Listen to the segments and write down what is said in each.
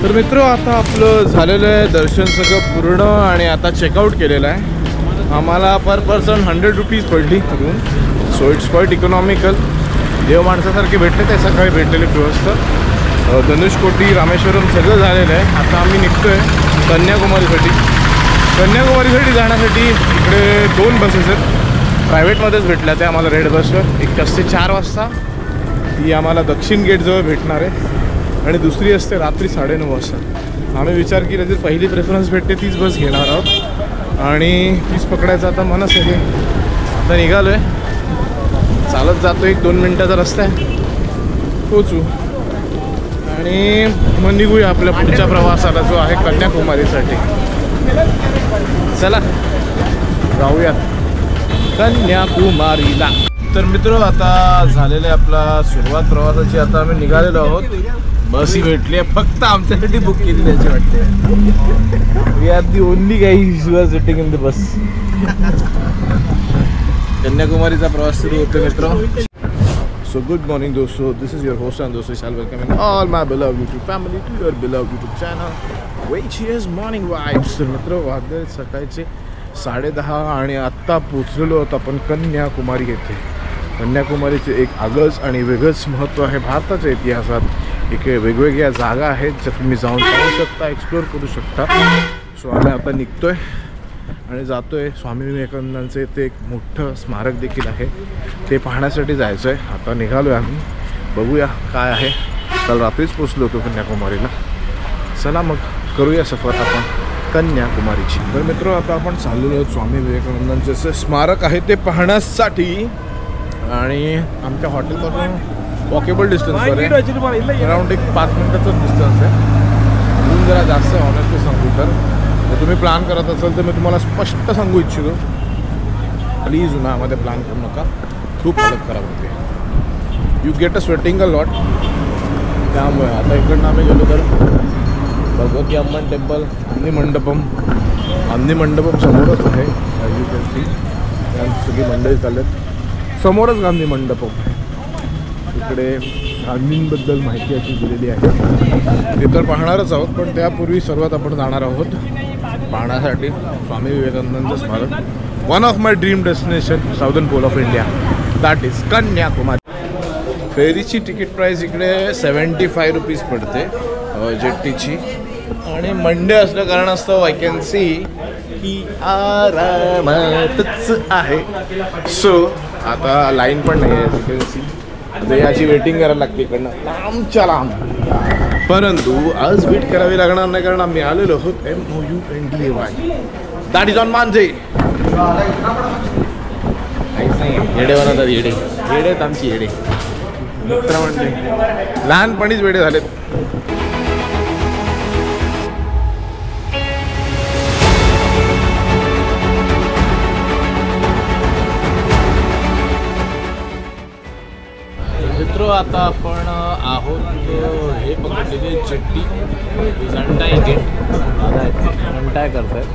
तर मित्र आता आपलं झालेलं आहे दर्शन सगळं पूर्ण आणि आता चेकआउट केलेलं आहे। आम्हाला पर पर्सन 100 रुपीज पडली रूम। So it's quite economical. देव माणसासारखे भेटले ते सकाळी भेटलेले व्यवस्था। धनुषकोटी रामेश्वरम सगळं झालेलं आहे। आता आम्ही निघतो आहे कन्याकुमारीसाठी। कन्याकुमारीसाठी जाण्यासाठी इकडे 2 बसेस आहेत। प्रायव्हेटमध्येच भेटल्या त्या आम्हाला रेड बसवर। एक असते 4 वाजता, ती आम्हाला दक्षिण गेटजवळ भेटणार आहे आणि दुसरी असते रात्री 9:30 वाजता। आम्ही विचार केला जर पहिली प्रेफरन्स भेटते तीच बस घेणार आहोत आणि तीच पकडायचं आता मनच आहे। आता निघालो आहे, चालत जातो, 1-2 मिनटाचा रस्ता आहे, पोचू आणि मग निघूया आपल्या पुढच्या प्रवासाला जो आहे कन्याकुमारीसाठी। चला जाऊयात कन्याकुमारीला। तर मित्र आता झालेलं आहे आपला सुरुवात प्रवासाची। आता आम्ही निघालेलो आहोत। बस ही भेटली आहे, फक्त आमच्यासाठी बुक केली त्याची वाटते। We are the only guys who are sitting in the bus. कन्याकुमारीचा प्रवास सुरू होतो मित्र। सो गुड मॉर्निंग दोस्तों, this is your host and Vishal, welcoming all my beloved YouTube family to your beloved YouTube channel which is morning vibes। तर मित्र वाजले सकाळचे 10:30 आणि आत्ता पोचलेलो आहोत आपण कन्याकुमारी येथे। कन्याकुमारीचे एक आगळंच आणि वेगळंच महत्त्व आहे भारताच्या इतिहासात। इकडे वेगवेगळ्या जागा आहेत ज्या तुम्ही जाऊन पाहू शकता, एक्सप्लोअर करू शकता। सो आम्ही आता निघतोय आणि जातोय। स्वामी विवेकानंदांचे इथे एक मोठं स्मारक देखील आहे, ते पाहण्यासाठी जायचं आहे। आता निघालो आहे आम्ही, बघूया काय आहे। काल रात्रीच पोचलो होतो कन्याकुमारीला। चला मग करूया सफर आपण कन्याकुमारीची। तर मित्र आता आपण चाललेलो आहोत स्वामी विवेकानंदांचे जे स्मारक आहे ते पाहण्यासाठी आणि आमच्या हॉटेलपासून वॉकेबल डिस्टन्सवर आहे, अराउंड एक 5 मिनिटाचं डिस्टन्स आहे। रूम जरा जास्त ऑनेस्टली सांगू तर तुम्ही प्लॅन करत असाल तर मी तुम्हाला स्पष्ट सांगू इच्छितो, प्लीज उन्हामध्ये प्लॅन करू नका, खूप हालत खराब होते। You get a sweating a lot. त्यामुळे आता इकडनं आम्ही गेलो तर भगवती अम्मन टेम्पल, गांधी मंडपम समोरच आहे। यू कॅन सी सगळी मंडळी चालत समोरच गांधी मंडपम। इकडे गांधींबद्दल माहिती अशी दिलेली आहे, ते तर पाहणारच आहोत, पण त्यापूर्वी सर्वात आपण जाणार आहोत पाहण्यासाठी स्वामी विवेकानंदांचं स्मारक। One of my dream destination southern pole of India, that is Kanyakumari. फेरीची तिकीट प्राईस इकडे 75 रुपीज पडते जेट्टीची, आणि मंडे असल्या कारणास्तव आय कॅन सी की आरामातच आहे। सो आता लाईन पण नाही आहे, यू कॅन सी। आता याची वेटिंग करायला लागते इकडनं लांबच्या लांब, परंतु आज वेट करावी लागणार नाही कारण आम्ही आलेलो आहोत MOUNDAY, दॅट इज ऑन मांजे। काहीच नाही, येडे बनवतात, येडे आहेत आमची येडे मित्र म्हणजे, लहानपणीच वेडे झालेत। मित्र आता आपण आहोत हे पकडलेले जेट्टी जंटाई गेट, जंटाय करतायत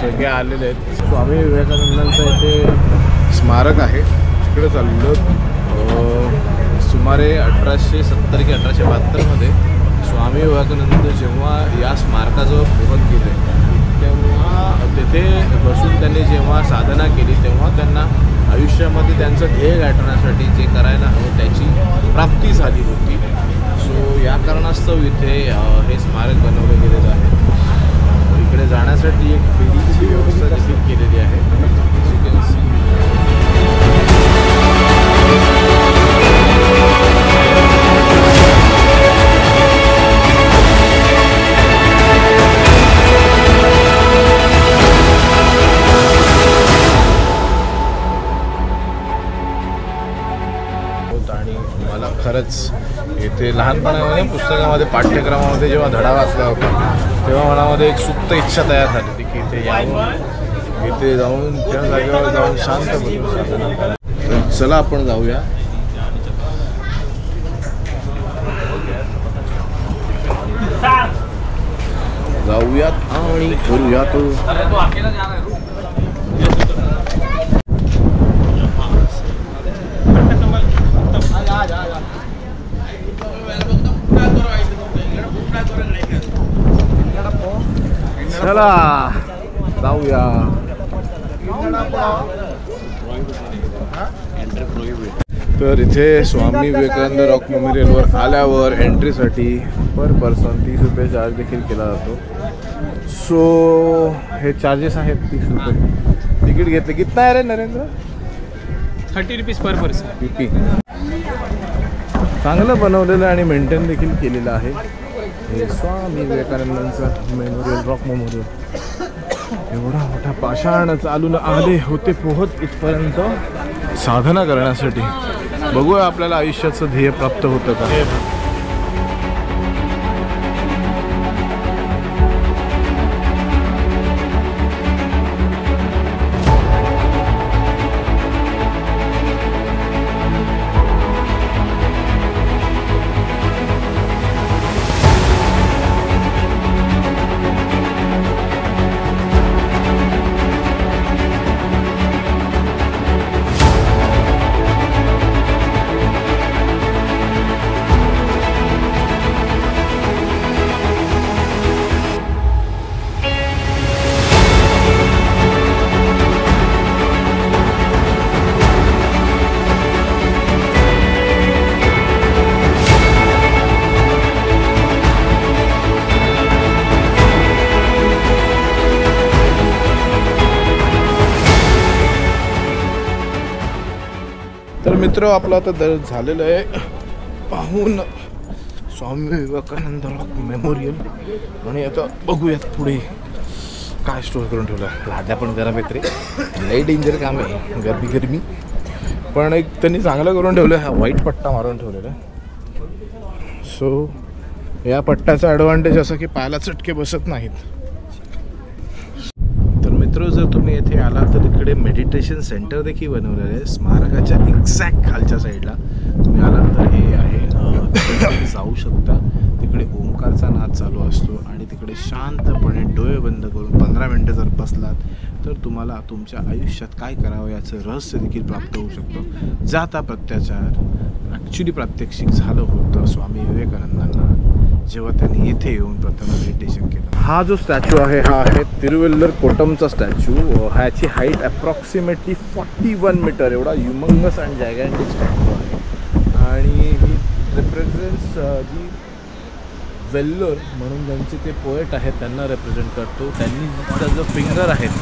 सगळे आलेले आहेत। स्वामी विवेकानंदांचं इथे स्मारक आहे, तिकडे चाललं। सुमारे 1870 की 1872 स्वामी विवेकानंद जेव्हा या स्मारकाजवळ पोहत गेले तेव्हा तिथे बसून त्यांनी जेव्हा साधना केली तेव्हा त्यांना आयुष्यामध्ये त्यांचं ध्येय गाठण्यासाठी जे करायला हवं त्याची प्राप्ती झाली होती। सो या कारणास्तव इथे हे स्मारक बनवलं गेलेलं आहे। इकडे जाण्यासाठी एक फेरीची व्यवस्था देखील केलेली आहे। आणि मला खरंच इथे लहानपणामध्ये पुस्तकामध्ये पाठ्यक्रमामध्ये जेव्हा धडा वाचला होता तेव्हा मनामध्ये एक सुप्त इच्छा तयार झाली होती की इथे यावं, इथे जाऊन त्या जागेवर जाऊन शांत बसून। तर चला आपण जाऊया। जाऊयात आणि करूयात। चला जाऊया. तर इथे स्वामी विवेकानंद रॉक मेमोरियलवर आल्यावर एंट्रीसाठी पर पर्सन 30 रुपये चार्ज देखील केला जातो. सो हे चार्जेस आहेत 30 रुपये. तिकीट घेतले कितना आहे रे Narendra? 30 rupees per person. PP चांगलं बनवलेलं आणि मेंटेन देखील केलेलं आहे हे स्वामी विवेकानंदांचं मेमोरियल, रॉक मेमोरियल. एवढा मोठा पाषाण चालून आले होते पोहत इथपर्यंत साधना करण्यासाठी. बघूया आपल्याला आयुष्याचं ध्येय प्राप्त होतं का. तर मित्र आपलं आता झालेलं आहे पाहून स्वामी विवेकानंद रॉक मेमोरियल. आणि आता बघूयात पुढे काय स्टोर करून ठेवलं. लाद्या पण गरम आहेत रे, लई डेंजर काम आहे, गरमी पण एक त्यांनी चांगलं करून ठेवलं. हा व्हाईट पट्टा मारून ठेवलेला आहे. सो या पट्ट्याचा ॲडव्हान्टेज असं की पायाला चटके बसत नाहीत. मित्र जर तुम्ही येथे आला तर इकडे मेडिटेशन सेंटर देखील बनवलेलं आहे स्मारकाच्या एक्झॅक्ट खालच्या साईडला. तुम्ही आला तर हे आहे, जाऊ शकता. तिकडे ओंकारचा नाद चालू असतो आणि तिकडे शांतपणे डोळे बंद करून 15 मिनटं जर बसलात तर तुम्हाला तुमच्या आयुष्यात काय करावं याचं रहस्य देखील प्राप्त होऊ शकतं. जाता प्रत्याचार ॲक्च्युली प्रात्यक्षिक झालं होतं स्वामी विवेकानंदांना जेव्हा त्यांनी इथे येऊन प्रथम मेडिटेशन केलं. हा जो स्टॅच्यू आहे हा आहे तिरुवेल्लर कोटमचा स्टॅच्यू. ह्याची हाईट अप्रॉक्सिमेटली 41 मीटर एवढा ह्युमंगस आणि जायगॅन्टिक स्टॅच्यू आहे. आणि ही रिप्रेझेंट्स जी वेल्लोर म्हणून त्यांचे ते पोएट आहेत त्यांना रिप्रेझेंट करतो. त्यांनी जो फिंगर आहेत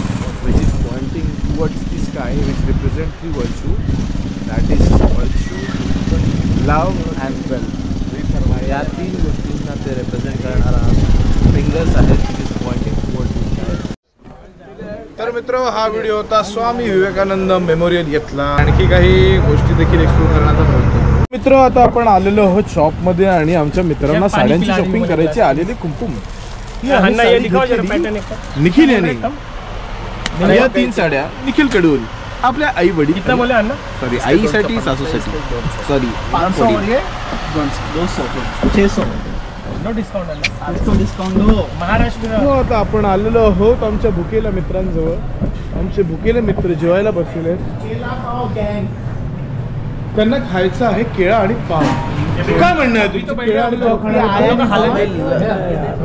which is pointing towards the sky which represent the virtue, that is virtue, love and wealth. या 3 गोष्टींना ते रिप्रेझेंट करणारा फिंगर्स आहेत which is pointing towards the sky. तर मित्र हा व्हिडिओ होता स्वामी विवेकानंद मेमोरियल येथला. आणखी काही गोष्टी देखील एक्सप्लोर करण्याचा प्रयत्न. मित्र आता आपण आलेलो आहोत शॉपमध्ये आणि आमच्या मित्रांना साड्यांची शॉपिंग करायची आलेली. कुमकुम निखिल यांनी या 3 साड्या निखिल कडून आपल्या आई वडील सॉरी आईसाठी सासूसाठी सॉरी 600 महाराष्ट्र. आता आपण आलेलो आहोत आमच्या भुकेल्या मित्रांजवळ. आमचे भुकेले मित्र जेवायला बसलेले आहेत. त्यांना खायचं आहे केळा आणि पाव. काय म्हणणं आहे तुमचं? केळा आणि पाव खाणार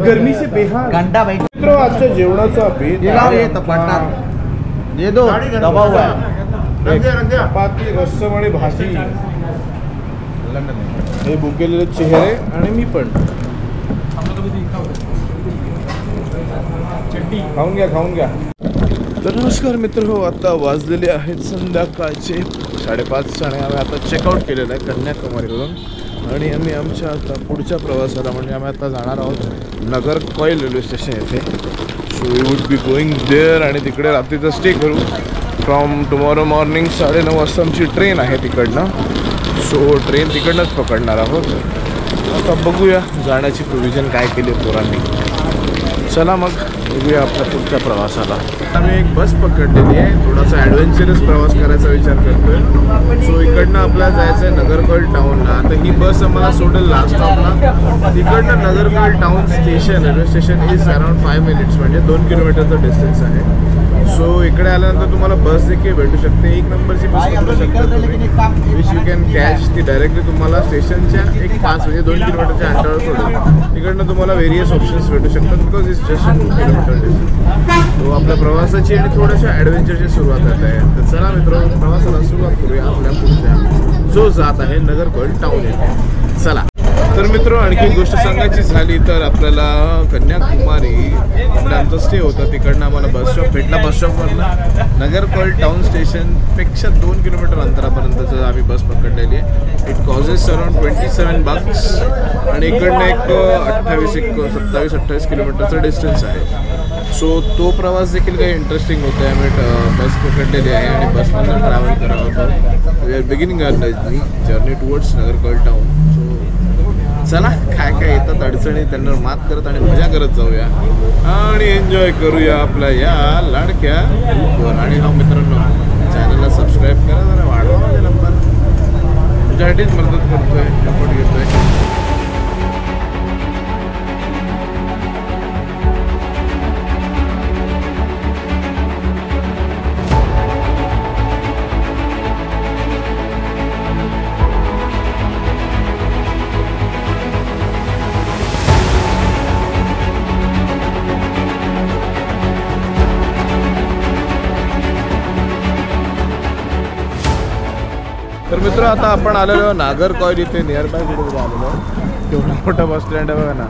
गरमी से बेहाल. मित्र आजच्या जेवणाचा चपाती रस्सम आणि भाजी. हे भुकेलेले चेहरे आणि मी पण खाऊन घ्या. तर नमस्कार मित्र हो, आता वाजलेले आहेत संध्याकाळचे 5:30 आणि आम्ही आता चेकआउट केलेलं आहे कन्याकुमारीवरून. आणि आम्ही आमच्या आता पुढच्या प्रवासाला म्हणजे आम्ही आता जाणार आहोत नगरकोइल रेल्वे स्टेशन येथे. So we would be going there आणि तिकडे रात्रीचं स्टे करू. फ्रॉम टुमॉरो मॉर्निंग 9:30 वाजता आमची ट्रेन आहे तिकडनं. सो ट्रेन तिकडनंच पकडणार आहोत. आता बघूया जाण्याची प्रोव्हिजन काय केली पोरांनी. चला मग बघूया आपल्या पुढच्या प्रवासाला. आम्ही एक बस पकडलेली आहे. थोडासा ॲडव्हेंचरस प्रवास करायचा विचार करतोय. सो इकडनं आपल्याला जायचं आहे नगरकोइल टाऊनला. आता ही बस आम्हाला सोडेल लास्ट स्टॉपला. तिकडनं Nagercoil town station railway station is around 5 minutes म्हणजे 2 किलोमीटरचा डिस्टन्स आहे. सो इकडे आल्यानंतर तुम्हाला बस देखील भेटू शकते. 1 नंबरची बस भेटू शकते तुम्ही, विच यू कॅन कॅच. ती डायरेक्टली तुम्हाला स्टेशनच्या 5 म्हणजे 2 किलोमीटरच्या अंतरावर सोडेल. तिकडनं तुम्हाला व्हेरियस ऑप्शन्स भेटू शकतात because it's just 2 kilometre distance. तो आपल्या प्रवासाची आणि थोड्याशा ॲडव्हेंचरची सुरुवात होत आहे. तर चला मित्रांनो, प्रवासाला सुरुवात करूया आपल्या पुढच्या जो जात आहे नागरकोइल टाउन येथे. चला. तर मित्र, आणखी गोष्ट सांगायची झाली तर आपल्याला कन्याकुमारी आपल्या आमचा स्टे होता. तिकडनं आम्हाला बस स्टॉप भेटला. बस स्टॉपवरनं नागरकोइल टाउन स्टेशनपेक्षा 2 किलोमीटर अंतरापर्यंतचं आम्ही बस पकडलेली आहे. इट कॉजेस अराउंड 27 bucks आणि इकडनं एक 27-28 किलोमीटरचा डिस्टन्स आहे. सो तो प्रवास देखील काही इंटरेस्टिंग होता आहे. आम्ही बस पकडलेली आहे आणि बसमधून ट्रॅव्हल करत होतो. We are beginning our journey towards Nagercoil town. चला, काय काय येतात अडचणी त्यांना मात करत आणि मजा करत जाऊया आणि एन्जॉय करूया आपल्या या लाडक्या ग्रुपवर. आणि हा मित्रांनो, चॅनलला सबस्क्राईब करा, जरा वाढवा माझा नंबर. तुझ्यासाठीच मदत करतोय, सपोर्ट घेतोय. तर मित्र, आता आपण आलेलो नागरकोइल इथे नियर बाय कुठे आलेलो. तेवढा मोठा बस स्टँड आहे बघा ना.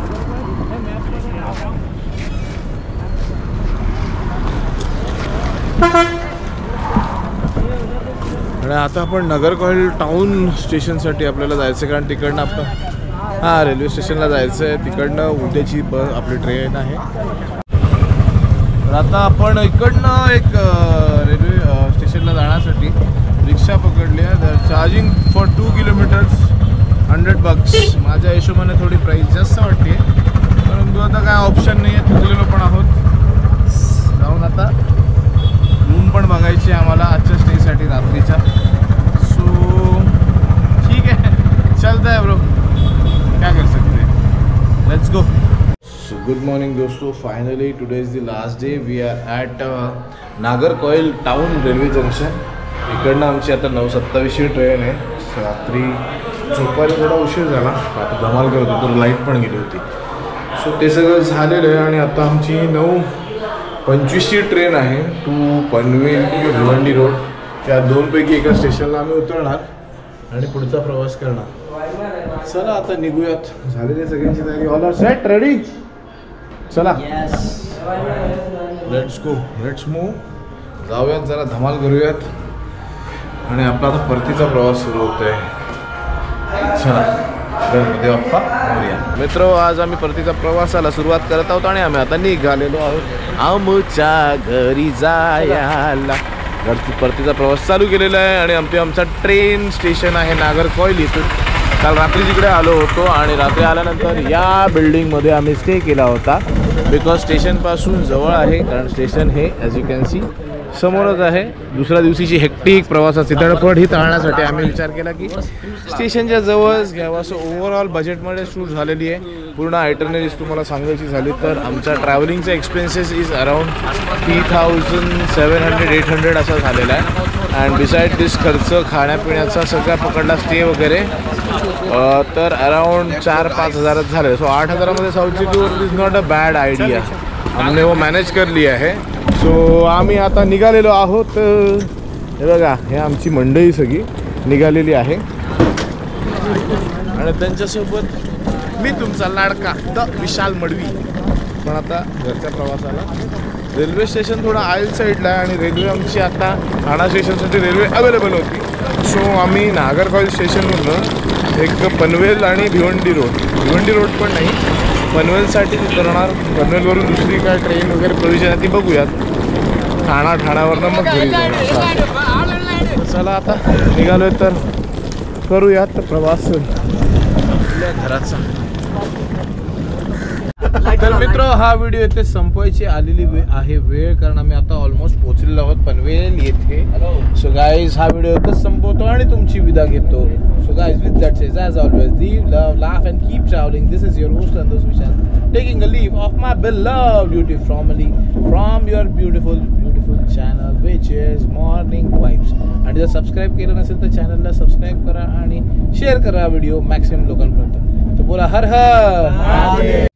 आणि आता आपण नागरकोइल टाउन स्टेशनसाठी आपल्याला जायचं, कारण तिकडनं आपलं रेल्वे स्टेशनला जायचं आहे. तिकडनं उद्याची बस आपली ट्रेन आहे. तर आता आपण इकडनं एक रेल्वे स्टेशनला जाण्यासाठी रिक्षा पकडली आहे. Charging for 2 kilometres 100 bucks. माझ्या हिशोबाने थोडी प्राईस जास्त वाटते, परंतु आता काय ऑप्शन नाही आहे. थकलेलो पण आहोत. जाऊन आता रूम पण बघायची आम्हाला आजच्या स्टेसाठी रात्रीच्या. सो ठीक आहे, चलता है ब्रो, क्या कर सकते हैं, let's go. So good morning दोस्तों, finally today is the last day. We are at Nagercoil town railway junction. इकडनं आमची आता 9:27 ट्रेन आहे. रात्री झोपायला थोडा उशीर झाला, आता धमाल करत होतो, लाईट पण गेली होती. सो ते सगळं झालेलं आहे आणि आता आमची 9:25 ट्रेन आहे to Panvel to Bhiwandi road. त्या 2पैकी एका स्टेशनला आम्ही उतरणार आणि पुढचा प्रवास करणार. चला आता निघूयात. झालेली सगळ्यांची तयारी, ऑल आर सेट, रेडी. चला, लेट्स गो, लेट्स मूव. जाऊयात, जरा धमाल करूयात आणि आपला आता परतीचा प्रवास सुरू होतोय. चला, बाप्पा मोरया. मित्र, आज आम्ही परतीचा प्रवासाला सुरुवात करत आहोत आणि आम्ही आता निघालेलो आहोत आमच्या घरी जायला. घरची परतीचा प्रवास चालू केलेला आहे आणि आमचा ट्रेन स्टेशन आहे नागरकोइल इथून. काल रात्री तिकडे आलो होतो आणि रात्री आल्यानंतर या बिल्डिंगमध्ये आम्ही स्टे केला होता बिकॉज स्टेशनपासून जवळ आहे, कारण स्टेशन हे ॲज यू कॅन सी समोरच आहे. दुसऱ्या दिवशीची हेक्टिक प्रवासाची धडपड ही टाळण्यासाठी आम्ही विचार केला की स्टेशनच्या जवळच घ्यावं. असं ओव्हरऑल बजेटमध्ये शूट झालेली आहे. पूर्ण आयटरनरीज तुम्हाला सांगायची झाली तर आमचा ट्रॅव्हलिंगचा एक्सपेन्सेस इज अराउंड 3,700-800 असा झालेला आहे. अँड बिसाइड दिस खर्च खाण्यापिण्याचा सगळा पकडला, स्टे वगैरे, तर अराउंड 4-5 हजारात झाले. सो 8 हजारामध्ये साऊथची tour is not a bad idea. हमने वो मॅनेज कर लिया है. सो आम्ही आता निघालेलो आहोत. हे बघा, हे आमची मंडळी सगळी निघालेली आहे आणि त्यांच्यासोबत मी तुमचा लाडका द विशाल मडवी. पण आता घरच्या प्रवासाला रेल्वे स्टेशन थोडं आयल साईडला आहे आणि रेल्वे आमची आता ठाणा स्टेशनसाठी रेल्वे अवेलेबल होती. सो आम्ही नागरकोइल स्टेशनवरनं एक पनवेल आणि भिवंडी रोड पण नाही, पनवेलसाठी उतरणार. पनवेलवरून दुसरी काय ट्रेन वगैरे प्रोव्हिजन आहे ती बघूयात. ठाण्यावरनं मग घरी जाणार. चला आता निघालोय तर करूयात प्रवास आपल्या घराचा. तर मित्र, हा व्हिडिओ इथे संपवायची आलेली आहे वेळ, कारण आम्ही आता ऑलमोस्ट पोहोचलेलो आहोत पनवेल येथे. सो गाईज, हा व्हिडिओ इथेच संपवतो आणि तुमची विदा घेतो. So guys, with that says, as always, live, love, laugh and keep traveling. This is your host Santosh Vishal, taking a leave of my beloved YouTube family from your beautiful beautiful channel which is morning vibes. आणि जर subscribe केलं नसेल तर चॅनलला subscribe करा आणि share करा video maximum लोकांपर्यंत. तर बोला हर हर.